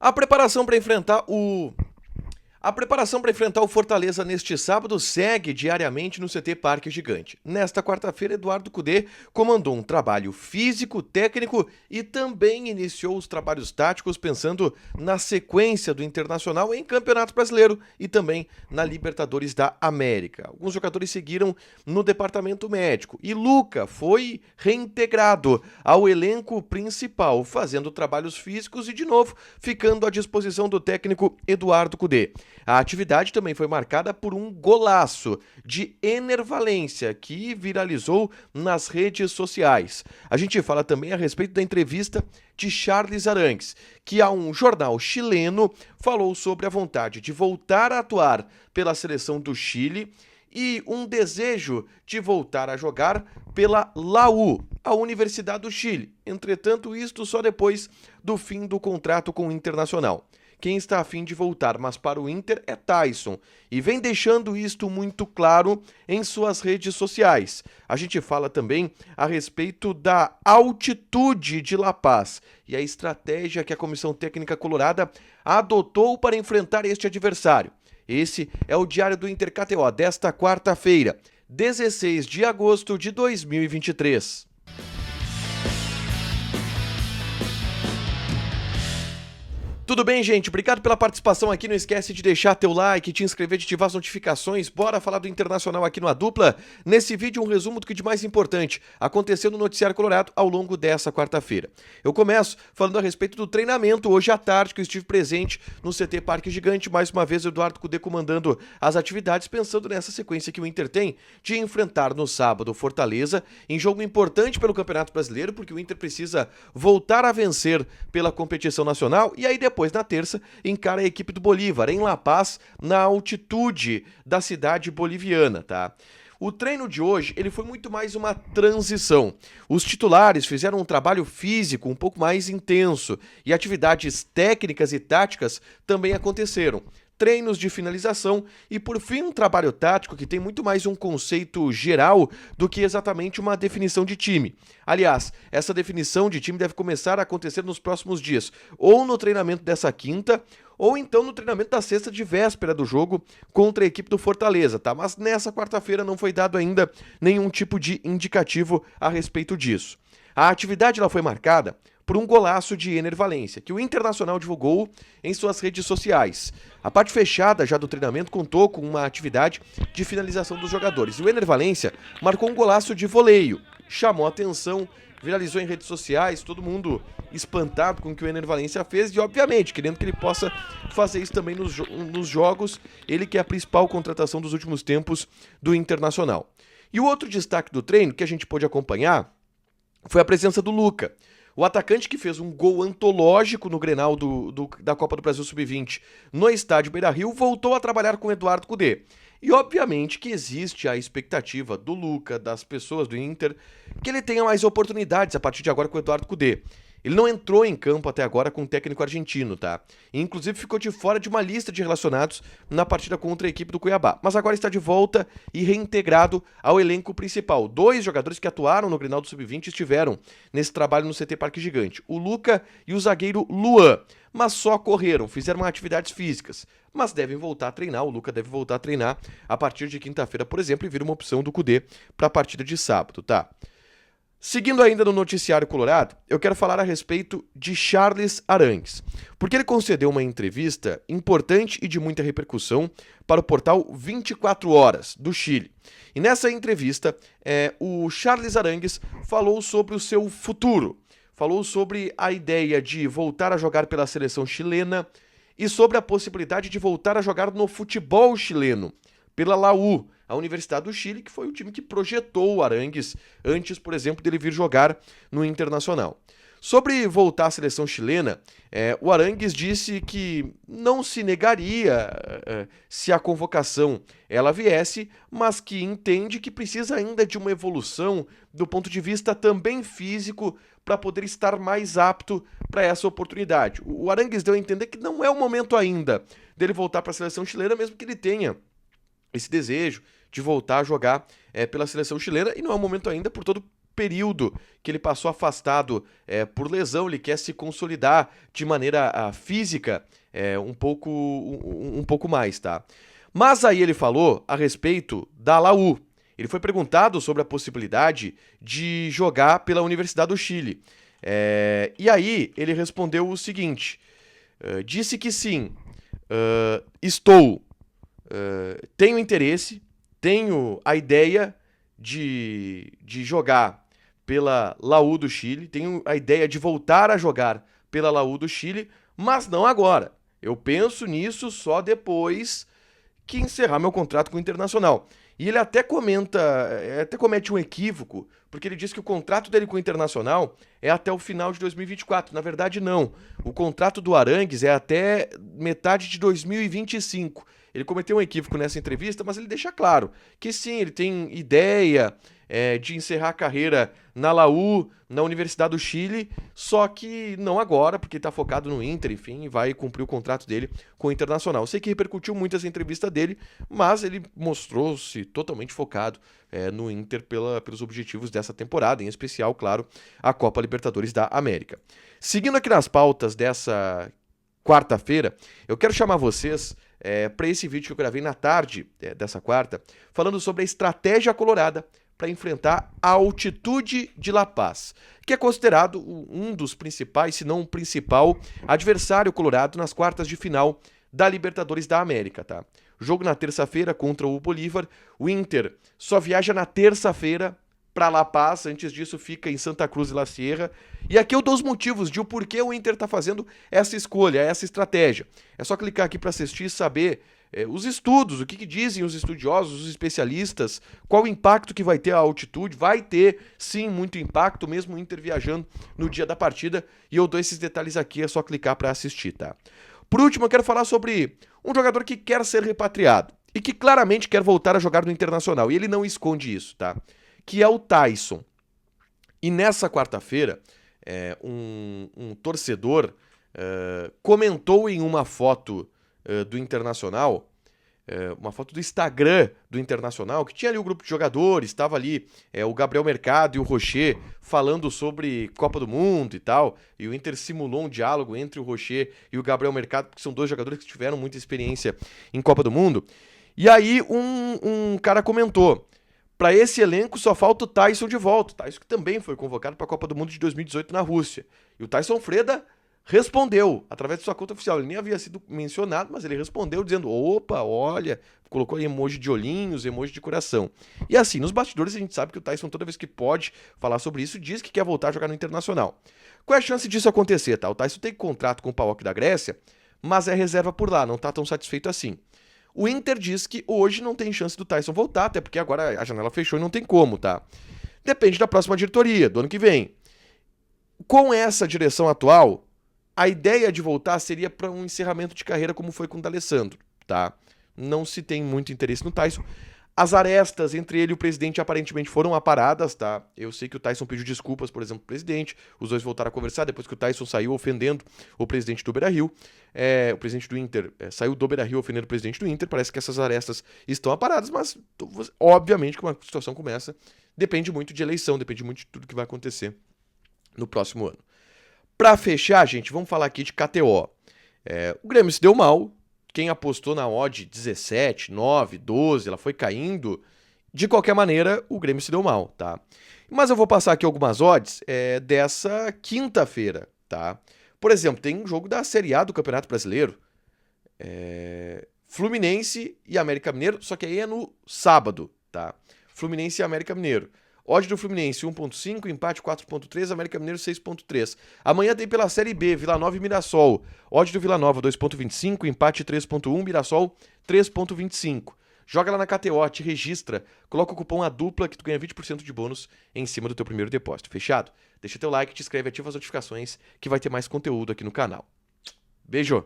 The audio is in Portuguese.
A preparação para enfrentar o A preparação para enfrentar o Fortaleza neste sábado segue diariamente no CT Parque Gigante. Nesta quarta-feira, Eduardo Cudê comandou um trabalho físico, técnico e também iniciou os trabalhos táticos pensando na sequência do Internacional em Campeonato Brasileiro e também na Libertadores da América. Alguns jogadores seguiram no departamento médico e Luca foi reintegrado ao elenco principal, fazendo trabalhos físicos e, de novo, ficando à disposição do técnico Eduardo Cudê. A atividade também foi marcada por um golaço de Ener Valencia, que viralizou nas redes sociais. A gente fala também a respeito da entrevista de Charles Arangues, que a um jornal chileno falou sobre a vontade de voltar a atuar pela seleção do Chile e um desejo de voltar a jogar pela LAU, a Universidade do Chile. Entretanto, isto só depois do fim do contrato com o Internacional. Quem está a fim de voltar, mas para o Inter é Tyson, e vem deixando isto muito claro em suas redes sociais. A gente fala também a respeito da altitude de La Paz e a estratégia que a Comissão Técnica Colorada adotou para enfrentar este adversário. Esse é o Diário do Inter KTO desta quarta-feira, 16 de agosto de 2023. Tudo bem, gente? Obrigado pela participação aqui. Não esquece de deixar teu like, te inscrever, de ativar as notificações. Bora falar do Internacional aqui no A Dupla. Nesse vídeo, um resumo do que de mais importante aconteceu no Noticiário Colorado ao longo dessa quarta-feira. Eu começo falando a respeito do treinamento hoje à tarde, que eu estive presente no CT Parque Gigante. Mais uma vez, o Eduardo Cudê comandando as atividades, pensando nessa sequência que o Inter tem de enfrentar no sábado o Fortaleza, em jogo importante pelo Campeonato Brasileiro, porque o Inter precisa voltar a vencer pela competição nacional, e aí depois, na terça, encara a equipe do Bolívar, em La Paz, na altitude da cidade boliviana, tá? O treino de hoje, ele foi muito mais uma transição. Os titulares fizeram um trabalho físico um pouco mais intenso e atividades técnicas e táticas também aconteceram. Treinos de finalização e, por fim, um trabalho tático que tem muito mais um conceito geral do que exatamente uma definição de time. Aliás, essa definição de time deve começar a acontecer nos próximos dias, ou no treinamento dessa quinta, ou então no treinamento da sexta de véspera do jogo contra a equipe do Fortaleza, tá? Mas nessa quarta-feira não foi dado ainda nenhum tipo de indicativo a respeito disso. A atividade ela foi marcada por um golaço de Ener Valencia, que o Internacional divulgou em suas redes sociais. A parte fechada já do treinamento contou com uma atividade de finalização dos jogadores. E o Ener Valencia marcou um golaço de voleio, chamou a atenção, viralizou em redes sociais, todo mundo espantado com o que o Ener Valencia fez e, obviamente, querendo que ele possa fazer isso também nos jogos, ele que é a principal contratação dos últimos tempos do Internacional. E o outro destaque do treino que a gente pôde acompanhar foi a presença do Luca. O atacante que fez um gol antológico no Grenal da Copa do Brasil Sub-20 no estádio Beira-Rio voltou a trabalhar com Eduardo Cudê. E obviamente que existe a expectativa do Luca, das pessoas do Inter, que ele tenha mais oportunidades a partir de agora com o Eduardo Cudê. Ele não entrou em campo até agora com o técnico argentino, tá? E, inclusive ficou de fora de uma lista de relacionados na partida contra a equipe do Cuiabá. Mas agora está de volta e reintegrado ao elenco principal. 2 jogadores que atuaram no Grenal do Sub-20 estiveram nesse trabalho no CT Parque Gigante. O Luca e o zagueiro Luan. Mas só correram, fizeram atividades físicas. Mas devem voltar a treinar, o Luca deve voltar a treinar a partir de quinta-feira, por exemplo, e vir uma opção do Cudê para a partida de sábado, tá? Seguindo ainda no Noticiário Colorado, eu quero falar a respeito de Charles Arangues, porque ele concedeu uma entrevista importante e de muita repercussão para o portal 24 Horas, do Chile. E nessa entrevista, o Charles Arangues falou sobre o seu futuro, falou sobre a ideia de voltar a jogar pela seleção chilena e sobre a possibilidade de voltar a jogar no futebol chileno, pela LAU, a Universidade do Chile, que foi o time que projetou o Arangues antes, por exemplo, dele vir jogar no Internacional. Sobre voltar à seleção chilena, o Arangues disse que não se negaria se a convocação ela viesse, mas que entende que precisa ainda de uma evolução do ponto de vista também físico para poder estar mais apto para essa oportunidade. O Arangues deu a entender que não é o momento ainda dele voltar para a seleção chilena, mesmo que ele tenha esse desejo de voltar a jogar pela seleção chilena, e não é o momento ainda período que ele passou afastado por lesão, ele quer se consolidar de maneira física um pouco mais, tá? Mas aí ele falou a respeito da Laú. Ele foi perguntado sobre a possibilidade de jogar pela Universidade do Chile. E aí ele respondeu o seguinte, disse que sim, tenho interesse, tenho a ideia de jogar pela Laú do Chile, tenho a ideia de voltar a jogar pela Laú do Chile, mas não agora. Eu penso nisso só depois que encerrar meu contrato com o Internacional. E ele até comete um equívoco, porque ele diz que o contrato dele com o Internacional é até o final de 2024. Na verdade, não. O contrato do Arangues é até metade de 2025. Ele cometeu um equívoco nessa entrevista, mas ele deixa claro que sim, ele tem ideia de encerrar a carreira na Laú, na Universidade do Chile, só que não agora, porque está focado no Inter, enfim, vai cumprir o contrato dele com o Internacional. Eu sei que repercutiu muito essa entrevista dele, mas ele mostrou-se totalmente focado no Inter pelos objetivos dessa temporada, em especial, claro, a Copa Libertadores da América. Seguindo aqui nas pautas dessa quarta-feira, eu quero chamar vocês para esse vídeo que eu gravei na tarde dessa quarta, falando sobre a estratégia colorada para enfrentar a altitude de La Paz, que é considerado um dos principais, se não o principal, adversário colorado nas quartas de final da Libertadores da América, tá? Jogo na terça-feira contra o Bolívar, o Inter só viaja na terça-feira para La Paz, antes disso fica em Santa Cruz de la Sierra, e aqui eu dou os motivos de o porquê o Inter está fazendo essa escolha, essa estratégia. É só clicar aqui para assistir e saber os estudos, o que dizem os estudiosos, os especialistas, qual o impacto que vai ter a altitude. Vai ter, sim, muito impacto, mesmo o Inter viajando no dia da partida, e eu dou esses detalhes aqui, é só clicar para assistir, tá? Por último, eu quero falar sobre um jogador que quer ser repatriado e que claramente quer voltar a jogar no Internacional, e ele não esconde isso, tá? Que é o Taison. E nessa quarta-feira, um torcedor comentou em uma foto do Internacional, uma foto do Instagram do Internacional, que tinha ali o grupo de jogadores, estava ali o Gabriel Mercado e o Rocher falando sobre Copa do Mundo e tal, e o Inter simulou um diálogo entre o Rocher e o Gabriel Mercado, que são dois jogadores que tiveram muita experiência em Copa do Mundo. E aí um cara comentou: para esse elenco só falta o Taison de volta. O Taison que também foi convocado para a Copa do Mundo de 2018 na Rússia. E o Taison Freda respondeu através de sua conta oficial. Ele nem havia sido mencionado, mas ele respondeu dizendo: opa, olha, colocou aí emoji de olhinhos, emoji de coração. E assim, nos bastidores a gente sabe que o Taison, toda vez que pode falar sobre isso, diz que quer voltar a jogar no Internacional. Qual é a chance disso acontecer, tá? O Taison tem contrato com o PAOK da Grécia, mas é reserva por lá, não tá tão satisfeito assim. O Inter diz que hoje não tem chance do Taison voltar, até porque agora a janela fechou e não tem como, tá? Depende da próxima diretoria, do ano que vem. Com essa direção atual, a ideia de voltar seria para um encerramento de carreira como foi com o D'Alessandro, tá? Não se tem muito interesse no Taison. As arestas entre ele e o presidente aparentemente foram aparadas, tá? Eu sei que o Taison pediu desculpas, por exemplo, pro presidente. Os dois voltaram a conversar depois que o Taison saiu ofendendo o presidente do Beira-Rio. O presidente do Inter saiu do Beira-Rio ofendendo o presidente do Inter. Parece que essas arestas estão aparadas, mas obviamente que uma situação como essa depende muito de eleição, depende muito de tudo que vai acontecer no próximo ano. Para fechar, gente, vamos falar aqui de KTO. O Grêmio se deu mal. Quem apostou na odd 17, 9, 12, ela foi caindo. De qualquer maneira, o Grêmio se deu mal, tá? Mas eu vou passar aqui algumas odds dessa quinta-feira, tá? Por exemplo, tem um jogo da Série A do Campeonato Brasileiro. Fluminense e América Mineiro, só que aí é no sábado, tá? Fluminense e América Mineiro. Odd do Fluminense 1.5, empate 4.3, América Mineiro 6.3. Amanhã tem pela Série B, Vila Nova e Mirassol. Odd do Vila Nova 2.25, empate 3.1, Mirassol 3.25. Joga lá na KTO, te registra, coloca o cupom ADUPLA que tu ganha 20% de bônus em cima do teu primeiro depósito. Fechado? Deixa teu like, te inscreve, ativa as notificações que vai ter mais conteúdo aqui no canal. Beijo!